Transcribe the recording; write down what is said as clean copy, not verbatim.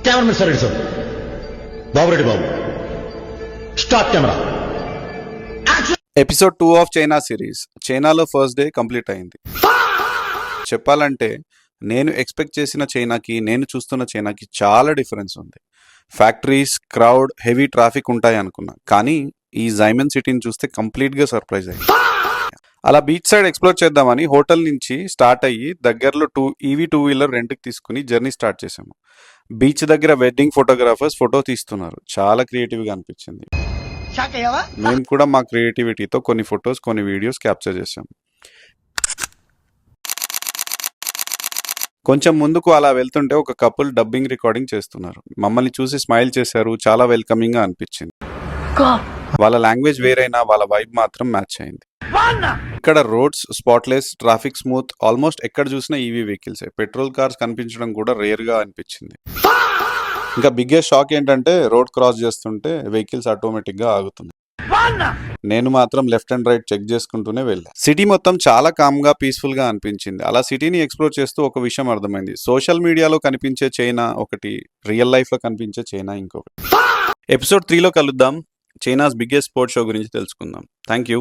Cameramen sir sir Babureddy Babu start camera. Episode 2 of China series. చైనాలో first day complete అయింది. చెప్పాలంటే నేను expect చేసిన చైనాకి నేను చూస్తున్న చైనాకి చాలా డిఫరెన్స్ ఉంది. ఫ్యాక్టరీస్, క్రౌడ్, హెవీ ట్రాఫిక్ ఉంటాయి అనుకున్నా, కానీ ఈ జైమన్ సిటీని చూస్తే కంప్లీట్గా సర్ప్రైజ్ అయ్యింది. అలా బీచ్ సైడ్ ఎక్స్ప్లోర్ చేద్దామని హోటల్ నుంచి స్టార్ట్ అయ్యి దగ్గరలో టూ వీలర్ రెంట్కి తీసుకుని జర్నీ స్టార్ట్ చేసాము. బీచ్ దగ్గర వెడ్డింగ్ ఫోటోగ్రాఫర్స్ ఫోటో తీస్తున్నారు. చాలా క్రియేటివ్గా అనిపించింది. మేము కూడా మా క్రియేటివిటీతో కొన్ని ఫొటోస్, కొన్ని వీడియోస్ క్యాప్చర్ చేసాం. కొంచెం ముందుకు అలా వెళ్తుంటే ఒక కపుల్ డబ్బింగ్ రికార్డింగ్ చేస్తున్నారు. మమ్మల్ని చూసి స్మైల్ చేశారు. చాలా వెల్కమింగ్ గా అనిపించింది. వాళ్ళ లాంగ్వేజ్ వేరైనా వాళ్ళ వైబ్ మాత్రం మ్యాచ్ అయింది. ఇక్కడ roads spotless, traffic smooth, almost ఎక్కడ చూసినా ఈవీ వెహికల్స్. పెట్రోల్ కార్స్ కనిపించడం కూడా రేర్ గా అనిపించింది. ఇంకా బిగ్గెస్ట్ షాక్ ఏంటంటే రోడ్ క్రాస్ చేస్తుంటే వెహికల్స్ ఆటోమేటిక్ గా ఆగుతుంది. నేను మాత్రం లెఫ్ట్ అండ్ రైట్ చెక్ చేసుకుంటూనే వెళ్ళా. సిటీ మొత్తం చాలా కామ్ గా, పీస్ఫుల్ గా అనిపించింది. అలా సిటీని ఎక్స్ప్లోర్ చేస్తూ ఒక విషయం అర్థమైంది. సోషల్ మీడియాలో కనిపించే చైనా ఒకటి, రియల్ లైఫ్ లో కనిపించే చైనా ఇంకొకటి. ఎపిసోడ్ 3లో కలుద్దాం. చైనాస్ బిగ్గెస్ట్ స్పోర్ట్స్ షో గురించి తెలుసుకుందాం. Thank you.